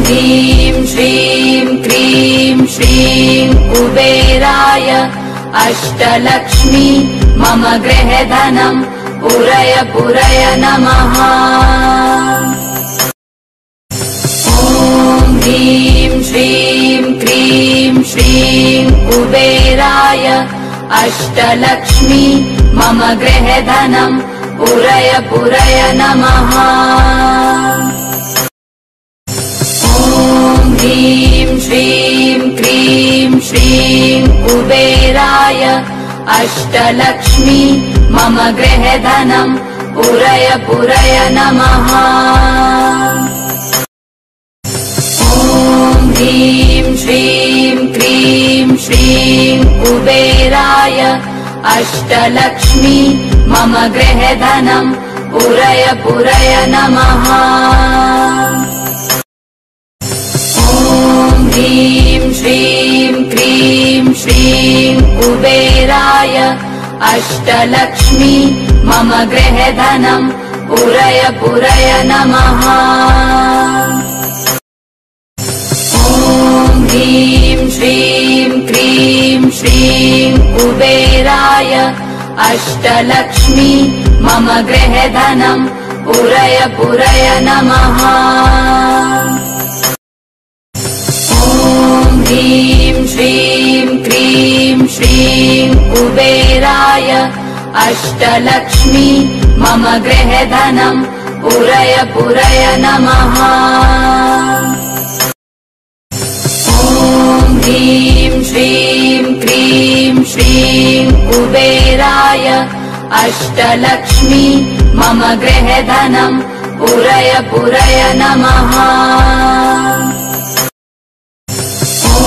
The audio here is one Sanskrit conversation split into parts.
ह्रीं श्रीं क्रीं श्रीं कुबेराय अष्टलक्ष्मी मम गृहधनं पुरय पुरय नमः। ॐ ह्रीं श्रीं क्रीं श्रीं कुबेराय अष्टलक्ष्मी मम गृहधनं पुरय पुरय नमः। ॐ ह्रीं श्रीं क्रीं श्रीं कुबेराय अष्टलक्ष्मी मम गृहधनं पुरय पुरय नमः। ॐ ह्रीं श्रीं क्रीं श्रीं कुबेराय अष्टलक्ष्मी मम गृहधनं पुरय पुरय नमः। ॐ ह्रीं श्रीं क्रीं श्रीं कुबेराय अष्टलक्ष्मी मम गृहधनं पुरय पुरय नमः। ॐ ह्रीं श्रीं क्रीं श्रीं कुबेराय अष्टलक्ष्मी मम गृहधनं पुरय पुरय नमः। ॐ ह्रीं श्रीं क्रीं श्रीं कुबेराय अष्टलक्ष्मी मम गृहधनं पुरय पुरय नमः। ॐ ह्रीं श्रीं क्रीं श्रीं कुबेराय अष्टलक्ष्मी मम गृहधनं पुरय पुरय नमः।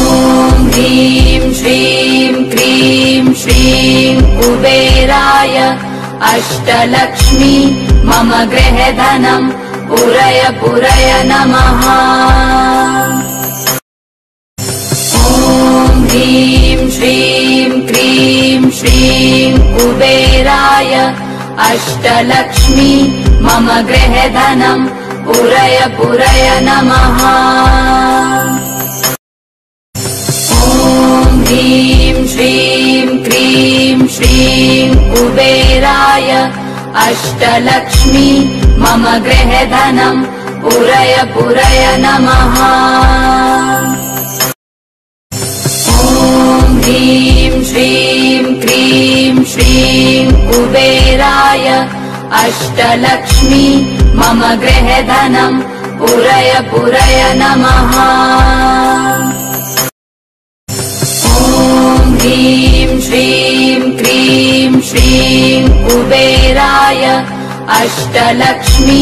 ॐ ह्रीं श्रीं क्रीं श्रीं कुबेराय अष्टलक्ष्मी मम गृहधनं पुरय पुरय नमः। ॐ ह्रीं श्रीं क्रीं श्रीं कुबेराय अष्टलक्ष्मी मम गृहधनं पुरय पुरय नमः। ॐ ह्रीं श्रीं क्रीं श्रीं कुबेराय अष्टलक्ष्मी मम गृहधनं पुरय पुरय नमः। ॐ ह्रीं श्रीं क्रीं श्रीं कुबेराय अष्टलक्ष्मी मम गृहधनं पुरय पुरय नमः। ॐ ह्रीं श्रीं क्रीं श्रीं कुबेराय अष्टलक्ष्मी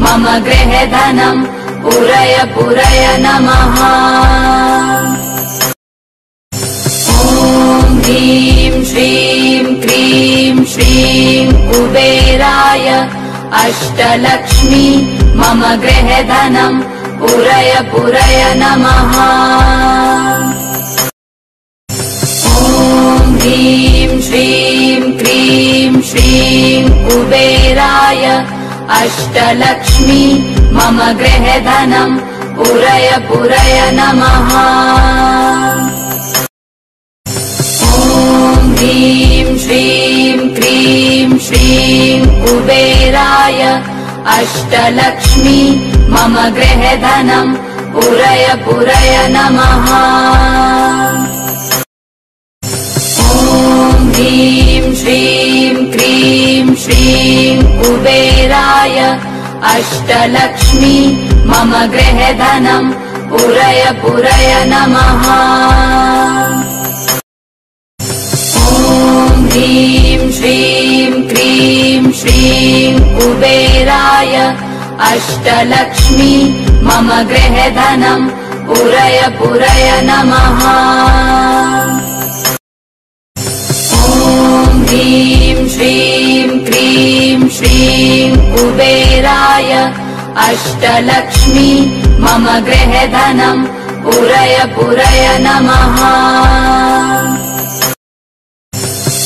मम गृहधनं पुरय पुरय नमः। ॐ ह्रीं श्रीं क्रीं श्रीं कुबेराय अष्टलक्ष्मी मम गृहधनं पुरय पुरय नमः। ॐ ह्रीं श्रीं क्रीं श्रीं कुबेराय अष्टलक्ष्मी मम गृहधनं पुरय पुरय नमः। ॐ ह्रीं श्रीं क्रीं श्रीं कुबेराय अष्टलक्ष्मी मम गृहधनं पुरय पुरय नमः। ॐ ह्रीं श्रीं क्रीं श्रीं कुबेराय अष्टलक्ष्मी मम गृहधनं पुरय पुरय नमः। ॐ ह्रीं श्रीं क्रीं श्रीं कुबेराय अष्टलक्ष्मी मम गृहधनं पुरय पुरय नमः। ॐ ह्रीं श्रीं क्रीं श्रीं कुबेराय अष्टलक्ष्मी मम गृहधनं पुरय पुरय नमः।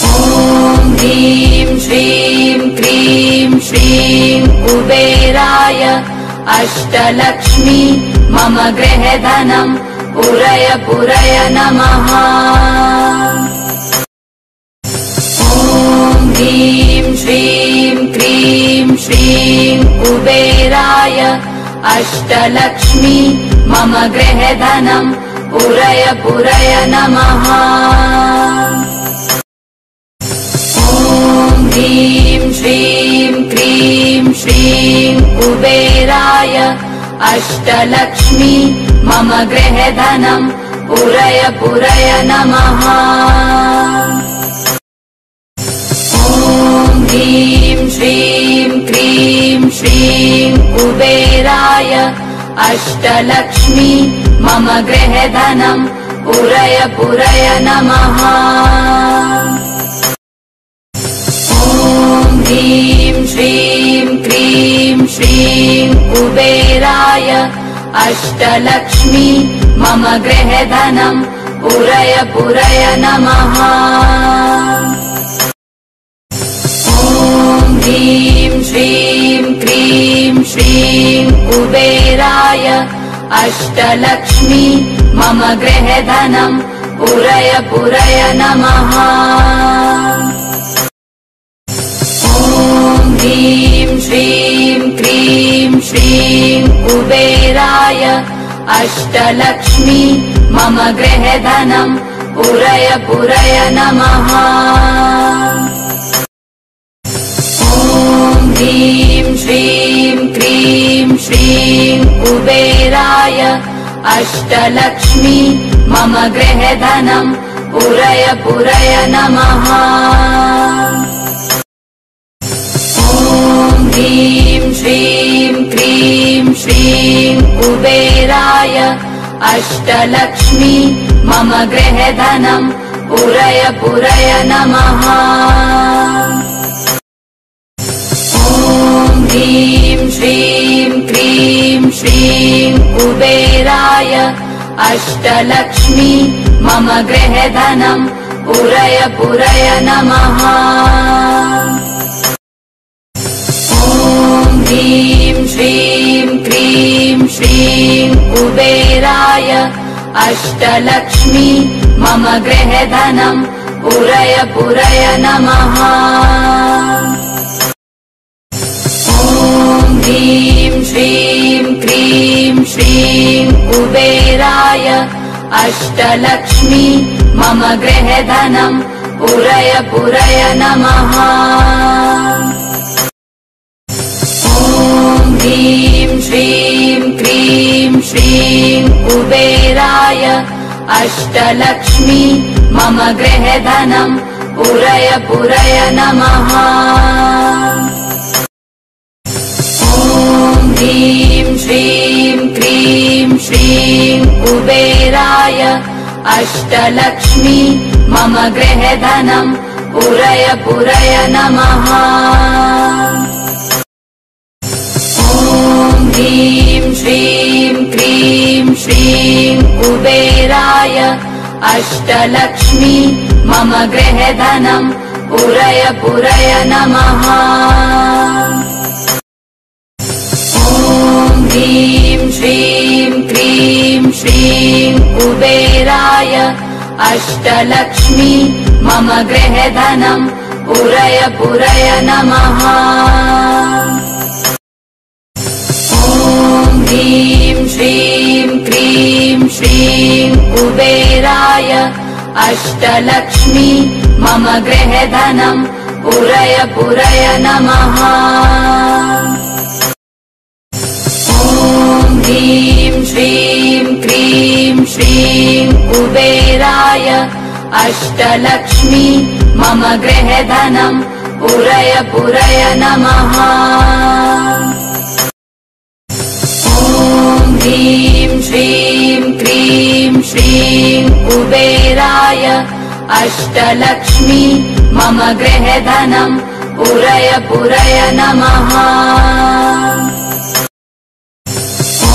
ॐ ह्रीं श्रीं क्रीं श्रीं कुबेराय अष्टलक्ष्मी मम गृहधनम् पुरय पुरय नमः। ॐ ह्रीं श्रीं क्रीं श्रीं कुबेराय अष्टलक्ष्मी मम गृहधनम् पुरय पुरय नमः। ॐ ह्रीं श्रीं क्रीं श्रीं कुबेराय अष्टलक्ष्मी मम गृहधनम् पुरय पुरय नमः। ॐ ह्रीं श्रीं क्रीं श्रीं कुबेराय अष्टलक्ष्मी मम गृहधनम् पुरय पुरय नमः। ॐ ह्रीं श्रीं क्रीं श्रीं कुबेराय अष्टलक्ष्मी मम गृहधनम् पुरय पुरय नमः। ॐ ह्रीं श्रीं क्रीं श्रीं कुबेराय अष्टलक्ष्मी मम गृहधनम् पुरय पुरय नमः। ॐ ह्रीं श्रीं क्रीं श्रीं कुबेराय अष्टलक्ष्मी मम गृहधनम् पुरय पुरय नमः। ॐ ह्रीं श्रीं क्रीं श्रीं कुबेराय अष्टलक्ष्मी मम गृहधनम् पुरय पुरय नमः। ॐ ह्रीं श्रीं क्रीं श्रीं कुबेराय अष्टलक्ष्मी मम गृहधनम् पुरय पुरय नमः। ॐ ह्रीं श्रीं क्रीं श्रीं कुबेराय अष्टलक्ष्मी मम गृहधनम् पुरय पुरय नमः। ॐ ह्रीं श्रीं क्रीं श्रीं कुबेराय अष्टलक्ष्मी मम गृहधनम् पुरय पुरय नमः। ॐ ह्रीं श्रीं क्रीं श्रीं कुबेराय अष्टलक्ष्मी मम गृहधनम् पुरय पुरय नमः। ॐ ह्रीं श्रीं क्रीं श्रीं कुबेराय अष्टलक्ष्मी मम गृहधनम् पुरय पुरय नमः। ॐ ह्रीं श्रीं क्रीं श्रीं कुबेराय अष्टलक्ष्मी मम गृहधनम् पुरय पुरय नमः। ॐ ह्रीं श्रीं क्रीं श्रीं कुबेराय अष्टलक्ष्मी मम गृहधनम् पुरय पुरय नमः। ॐ ह्रीं श्रीं क्रीं श्रीं कुबेराय अष्टलक्ष्मी मम गृहधनम् पुरय पुरय नमः। ॐ ह्रीं श्रीं क्रीं श्रीं कुबेराय अष्टलक्ष्मी मम गृहधनम् पुरय पुरय नमः। ॐ ह्रीं श्रीं क्रीं श्रीं कुबेराय अष्टलक्ष्मी मम गृहधनम् पुरय पुरय नमः। ॐ ह्रीं श्रीं क्रीं श्रीं कुबेराय अष्टलक्ष्मी मम गृहधनम् पुरय पुरय नमः।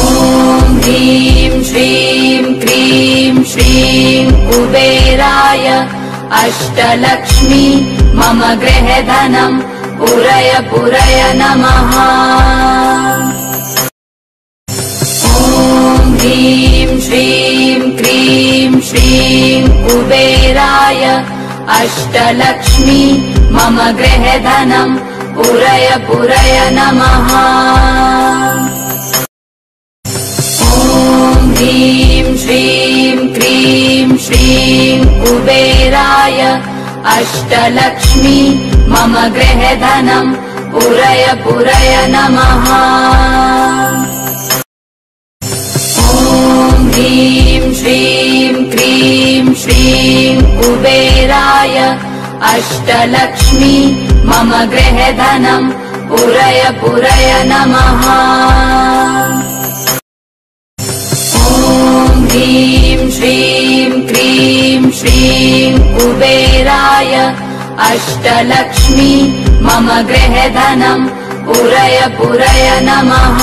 ॐ ह्रीं श्रीं क्रीं श्रीं कुबेराय अष्टलक्ष्मी मम गृहधनम् पुरय पुरय नमः। ॐ ह्रीं श्रीं क्रीं श्रीं कुबेराय अष्टलक्ष्मी मम गृहधनम् पूरय पूरय नमः। ॐ ह्रीं श्रीं क्रीं श्रीं कुबेराय अष्टलक्ष्मी मम गृहधनम् पूरय पूरय नमः। ॐ ह्रीं श्रीं क्रीं श्रीं कुबेराय अष्टलक्ष्मी मम गृहधनम् पूरय पूरय नमः। ॐ ह्रीं श्रीं क्रीं श्रीं कुबेराय अष्टलक्ष्मी मम गृहधनम् पूरय पूरय नमः।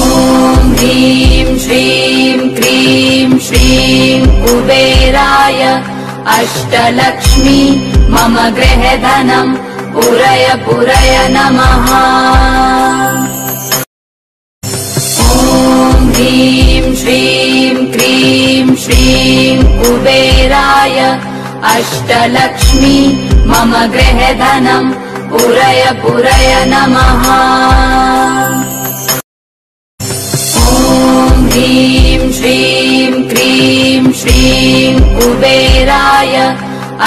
ॐ ह्रीं श्रीं क्रीं श्रीं कुबेराय अष्टलक्ष्मी मम गृहधनम् पूरय पूरय नमः। ॐ ह्रीं श्रीं क्रीं श्रीं कुबेराय अष्टलक्ष्मी मम गृहधनम् पूरय पूरय नमः। ॐ ह्रीं श्रीं क्रीं श्रीं कुबेराय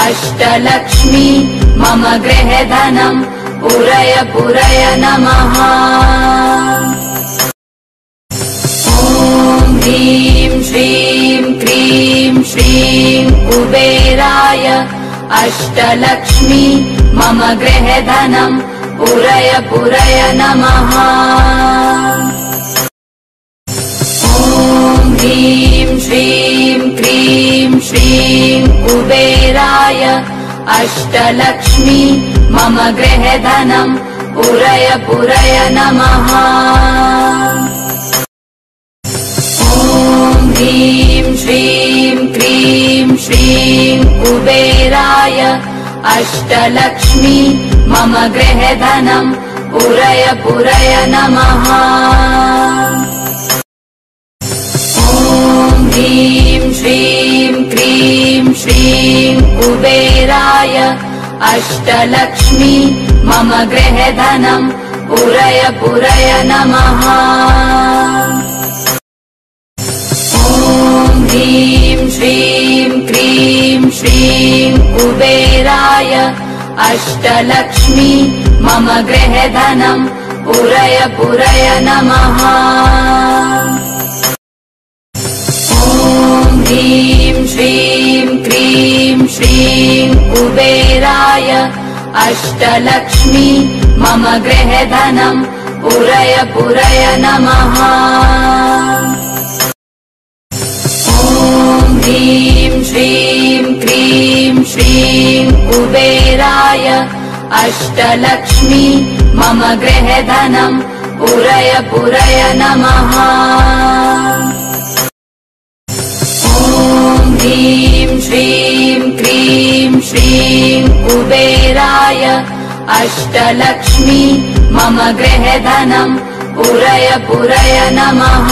अष्टलक्ष्मी मम गृहधनम् पूरय पूरय नमः। ॐ ह्रीं श्रीं क्रीं श्रीं कुबेराय अष्टलक्ष्मी मम गृहधनम् पूरय पूरय नमः। ॐ ह्रीं श्रीं क्रीं श्रीं कुबेराय अष्टलक्ष्मी मम गृहधनम् पूरय पूरय नमः। ॐ ह्रीं श्रीं क्रीं श्रीं कुबेराय अष्टलक्ष्मी मम गृहधनम् पूरय पूरय नमः। ॐ ह्रीं श्रीं क्रीं श्रीं कुबेराय अष्टलक्ष्मी मम गृहधनम् पूरय पूरय नमः। ॐ ह्रीं श्रीं क्रीं श्रीं कुबेराय अष्टलक्ष्मी मम गृहधनम् पूरय पूरय नमः। ॐ ह्रीं श्रीं क्रीं श्रीं कुबेराय अष्टलक्ष्मी मम गृहधनम् पूरय पूरय नमः। ॐ ह्रीं श्रीं क्रीं श्रीं कुबेराय अष्टलक्ष्मी मम गृहधनम् पूरय पूरय नमः। ॐ ह्रीं श्रीं क्रीं श्रीं कुबेराय अष्टलक्ष्मी मम गृहधनम् पूरय पूरय नमः।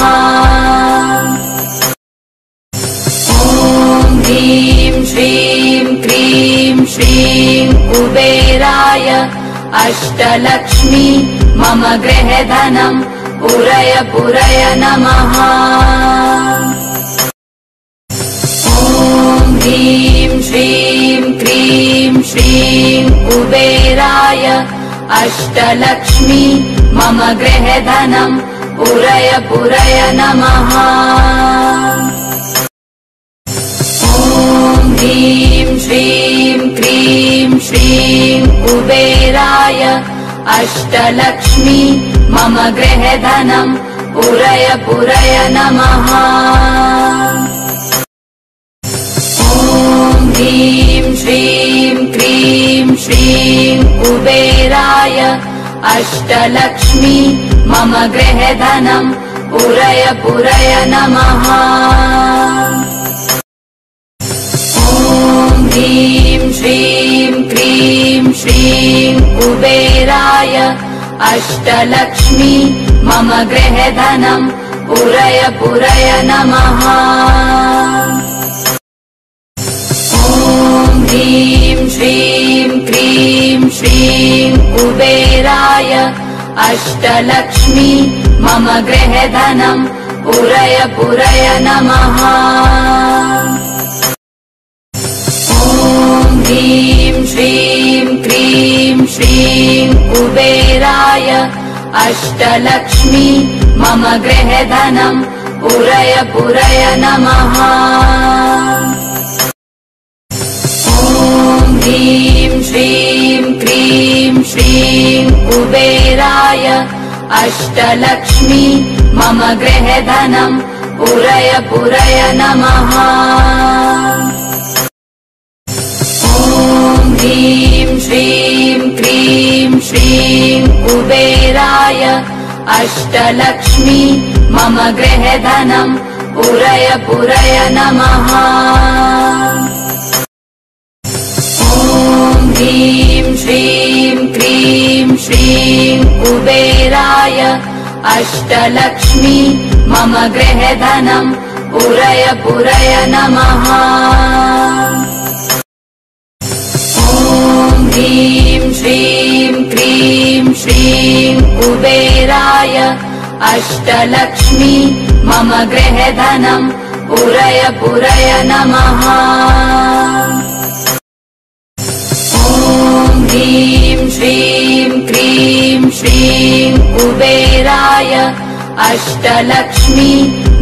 ॐ ह्रीं श्रीं क्रीं श्रीं कुबेराय अष्टलक्ष्मी मम गृहधनम् पूरय पूरय नमः। ॐ ह्रीं श्रीं क्रीं श्रीं कुबेराय अष्टलक्ष्मी मम गृहधनम् पूरय पूरय नमः। ॐ ह्रीं श्रीं क्रीं श्रीं कुबेराय अष्टलक्ष्मी मम गृहधनम् पूरय पूरय नमः। ॐ ह्रीं श्रीं क्रीं श्रीं कुबेराय अष्टलक्ष्मी मम गृहधनम् पूरय पूरय नमः। ॐ ह्रीं श्रीं क्रीं श्रीं कुबेराय अष्टलक्ष्मी मम गृहधनम् पूरय पूरय नमः। ॐ ह्रीं श्रीं क्रीं श्रीं कुबेराय अष्टलक्ष्मी मम गृहधनम् पूरय पूरय नमः। ॐ ह्रीं श्रीं क्रीं श्रीं कुबेराय अष्टलक्ष्मी मम गृहधनम् पूरय पूरय नमः। ॐ ह्रीं श्रीं क्रीं श्रीं कुबेराय अष्टलक्ष्मी मम गृहधनम् पूरय पूरय नमः। ॐ ह्रीं श्रीं क्रीं श्रीं कुबेराय अष्टलक्ष्मी मम गृहधनम् पूरय पूरय नमः। ॐ ह्रीं श्रीं क्रीं श्रीं कुबेराय अष्टलक्ष्मी मम गृहधनम् पूरय पूरय नमः। ॐ ह्रीं श्रीं क्रीं श्रीं कुबेराय अष्टलक्ष्मी मम गृहधनम् पूरय पूरय नमः। ॐ ह्रीं श्रीं क्रीं श्रीं कुबेराय अष्टलक्ष्मी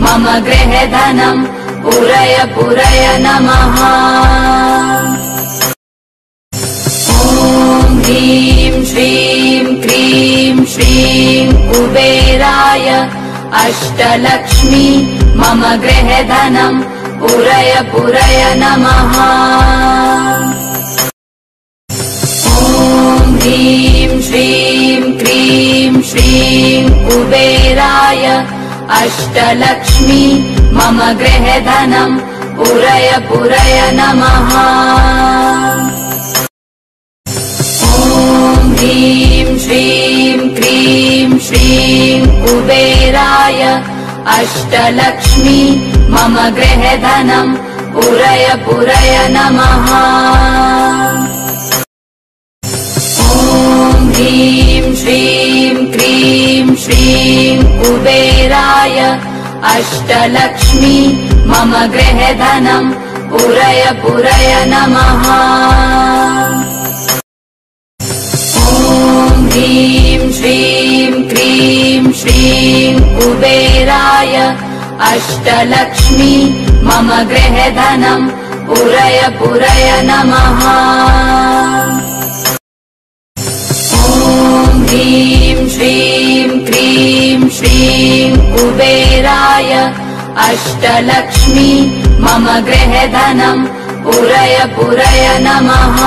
मम गृहधनम् पूरय पूरय नमः। ॐ ह्रीं श्रीं क्रीं श्रीं कुबेराय अष्टलक्ष्मी मम गृहधनम् पूरय पूरय नमः। ॐ ह्रीं श्रीं क्रीं श्रीं कुबेराय अष्टलक्ष्मी मम गृहधनम् पूरय पूरय नमः। ॐ ह्रीं श्रीं क्रीं श्रीं कुबेराय अष्टलक्ष्मी मम गृहधनम् पूरय पूरय नमः। ॐ ह्रीं श्रीं क्रीं श्रीं कुबेराय अष्टलक्ष्मी मम गृहधनम् पूरय पूरय नमः। ॐ ह्रीं श्रीं क्रीं श्रीं कुबेराय अष्टलक्ष्मी मम गृहधनम् पूरय पूरय नमः। ॐ ह्रीं श्रीं क्रीं श्रीं कुबेराय अष्टलक्ष्मी मम गृहधनम् पूरय पूरय नमः।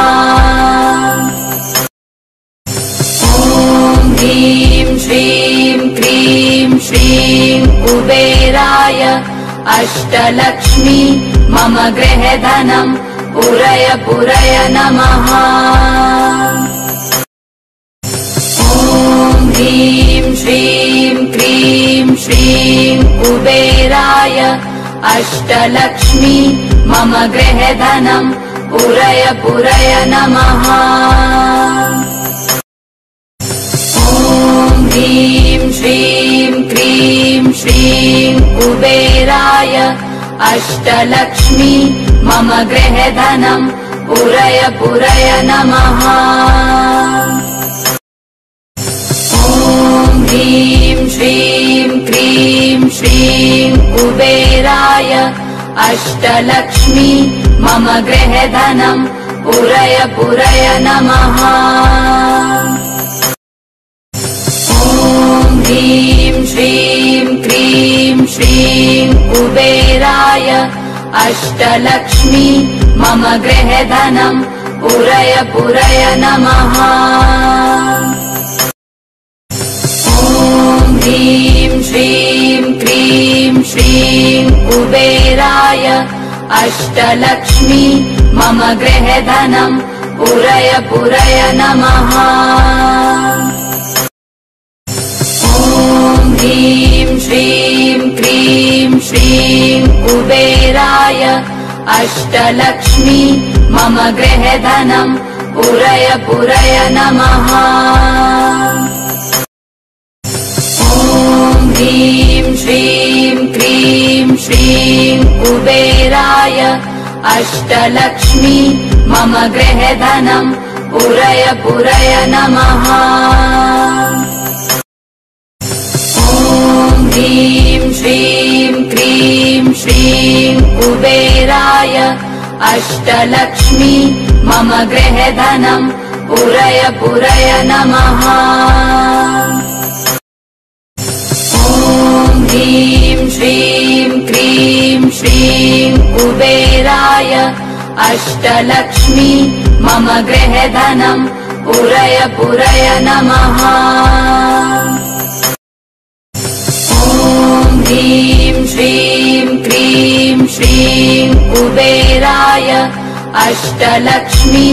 ॐ ह्रीं श्रीं क्रीं श्रीं कुबेराय अष्टलक्ष्मी मम गृहधनम् पूरय पूरय नमः। ॐ ह्रीं श्रीं क्रीं श्रीं कुबेराय अष्टलक्ष्मी मम गृहधनम् पूरय पूरय नमः। ॐ ह्रीं श्रीं क्रीं श्रीं कुबेराय अष्टलक्ष्मी मम गृहधनम् पूरय पूरय नमः। ॐ ह्रीं श्रीं क्रीं श्रीं कुबेराय अष्टलक्ष्मी मम गृहधनम् पूरय पूरय नमः। ॐ ह्रीं श्रीं क्रीं श्रीं कुबेराय अष्टलक्ष्मी मम गृहधनम् पूरय पूरय नमः। ॐ ह्रीं श्रीं क्रीं श्रीं कुबेराय अष्टलक्ष्मी मम गृहधनम् पूरय पूरय नमः। ॐ ह्रीं श्रीं क्रीं श्रीं कुबेराय अष्टलक्ष्मी मम गृहधनम् पुरय पुरय नमः। ॐ ह्रीं श्रीं क्रीं श्रीं कुबेराय अष्टलक्ष्मी मम गृहधनम् पुरय पुरय नमः। ॐ ह्रीं श्रीं क्रीं श्रीं कुबेराय अष्टलक्ष्मी मम गृहधनम् पुरय पुरय नमः। ॐ ह्रीं श्रीं क्रीं श्रीं कुबेराय अष्टलक्ष्मी मम गृहधनम् पुरय पुरय नमः। ॐ ह्रीं श्रीं क्रीं श्रीं कुबेराय अष्टलक्ष्मी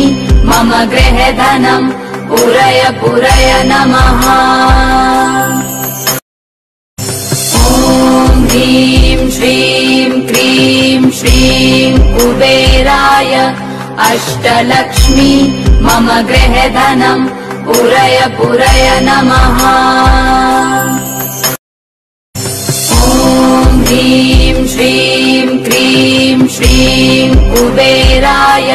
मम गृहधनम् पुरय पुरय नमः। ॐ ह्रीं श्रीं क्रीं श्रीं कुबेराय अष्टलक्ष्मी मम गृहधनम् पुरय पुरय नमः। ॐ ह्रीं श्रीं क्रीं श्रीं कुबेराय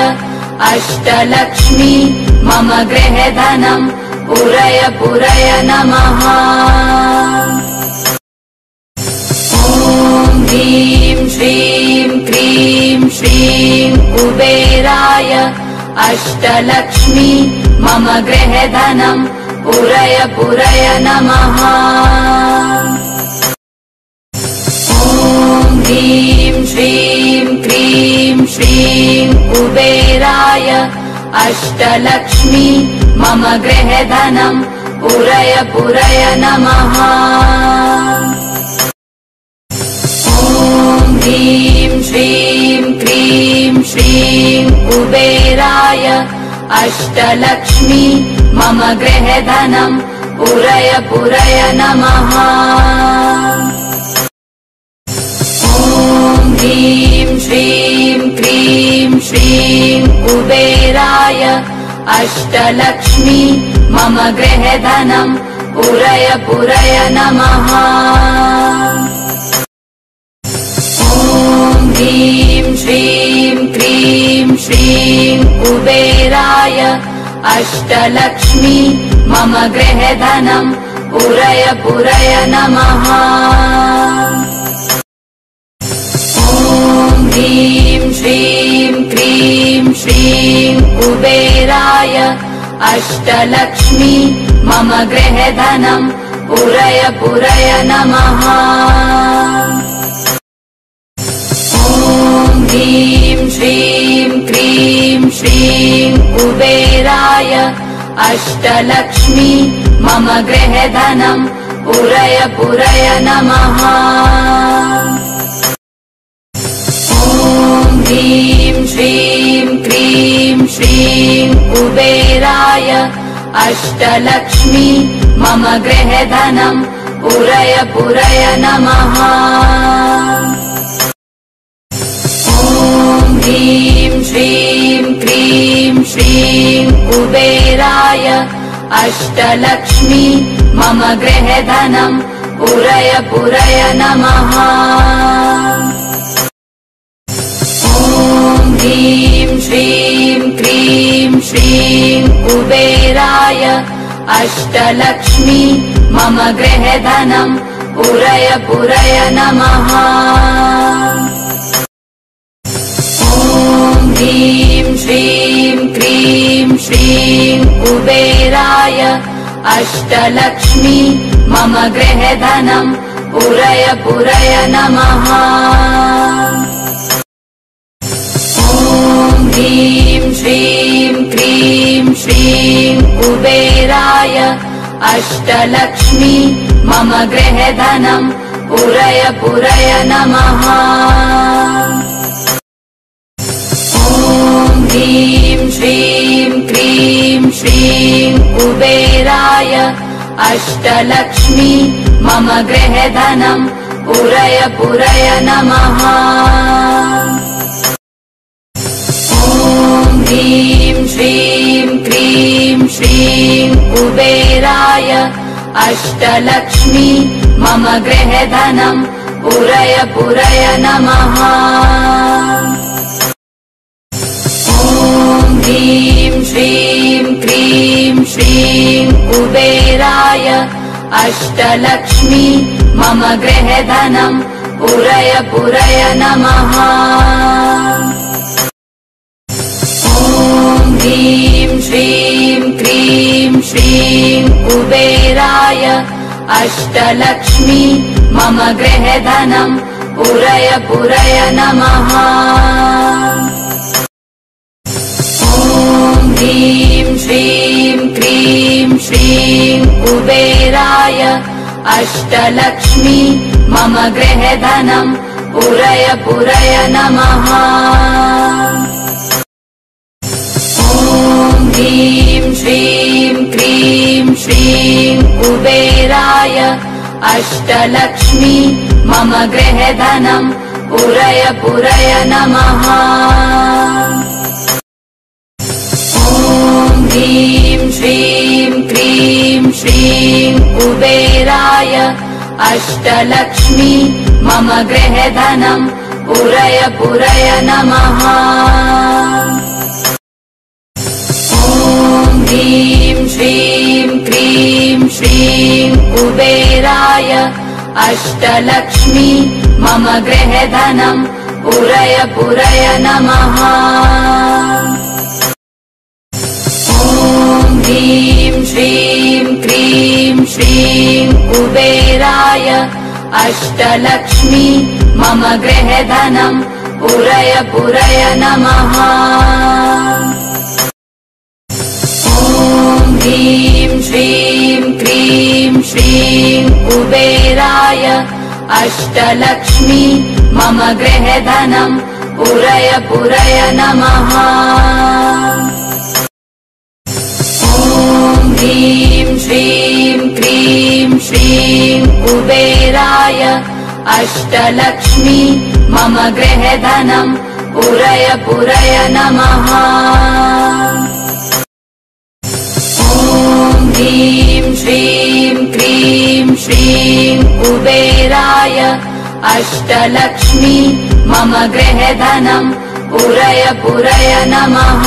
अष्टलक्ष्मी मम गृहधनम् पुरय पुरय नमः। ॐ ह्रीं श्रीं क्रीं श्रीं कुबेराय अष्टलक्ष्मी मम गृहधनम् पुरय पुरय नमः। ॐ ह्रीं श्रीं क्रीं श्रीं कुबेराय अष्टलक्ष्मी मम गृहधनम् पुरय पुरय नमः। ॐ ह्रीं श्रीं क्रीं श्रीं कुबेराय अष्टलक्ष्मी मम गृहधनम् पुरय पुरय नमः। ॐ ह्रीं श्रीं क्रीं श्रीं कुबेराय अष्टलक्ष्मी मम गृहधनम् पुरय पुरय नमः। ॐ ह्रीं श्रीं क्रीं श्रीं कुबेराय अष्टलक्ष्मी मम गृहधनम् पुरय पुरय नमः। ॐ ह्रीं श्रीं क्रीं श्रीं कुबेराय अष्टलक्ष्मी मम गृहधनम् पुरय पुरय नमः। ॐ ह्रीं श्रीं क्रीं श्रीं कुबेराय अष्टलक्ष्मी मम गृहधनम् पुरय पुरय नमः। ॐ ह्रीं श्रीं क्रीं श्रीं कुबेराय अष्टलक्ष्मी मम गृहधनम् पुरय पुरय नमः। ॐ ह्रीं श्रीं क्रीं श्रीं कुबेराय अष्टलक्ष्मी मम गृहधनम् पुरय पुरय नमः। ॐ ह्रीं श्रीं क्रीं श्रीं कुबेराय अष्टलक्ष्मी मम गृहधनम् पुरय पुरय नमः। ॐ ह्रीं श्रीं क्रीं श्रीं कुबेराय अष्टलक्ष्मी मम गृहधनम् पुरय पुरय नमः। ॐ ह्रीं श्रीं क्रीं श्रीं कुबेराय अष्टलक्ष्मी मम गृहधनम् पुरय पुरय नमः। ॐ ह्रीं श्रीं क्रीं श्रीं कुबेराय अष्टलक्ष्मी मम गृहधनम् पुरय पुरय नमः। ॐ ह्रीं श्रीं क्रीं श्रीं कुबेराय अष्टलक्ष्मी मम गृहधनम् पुरय पुरय नमः। ॐ ह्रीं श्रीं क्रीं श्रीं कुबेराय अष्टलक्ष्मी मम गृहधनम् पुरय पुरय नमः। ॐ ह्रीं श्रीं क्रीं श्रीं कुबेराय अष्टलक्ष्मी मम गृहधनम् पुरय पुरय नमः। ॐ ह्रीं श्रीं क्रीं श्रीं कुबेराय अष्टलक्ष्मी मम गृहधनम् पुरय पुरय नमः। ॐ ह्रीं श्रीं क्रीं श्रीं कुबेराय अष्टलक्ष्मी मम गृहधनम् पुरय पुरय नमः। ॐ ह्रीं श्रीं क्रीं श्रीं कुबेराय अष्टलक्ष्मी मम गृहधनम् पुरय पुरय नमः। ॐ ह्रीं श्रीं क्रीं श्रीं कुबेराय अष्टलक्ष्मी मम गृहधनम् पुरय पुरय नमः। ॐ ह्रीं श्रीं क्रीं श्रीं कुबेराय अष्टलक्ष्मी मम गृहधनम् पुरय पुरय नमः। ॐ ह्रीं श्रीं क्रीं श्रीं कुबेराय अष्टलक्ष्मी मम गृहधनम् पुरय पुरय नमः। ॐ ह्रीं श्रीं क्रीं श्रीं कुबेराय अष्टलक्ष्मी मम गृहधनम् पुरय पुरय नमः। ॐ ह्रीं श्रीं क्रीं श्रीं कुबेराय अष्टलक्ष्मी मम गृहधनम् पुरय पुरय नमः।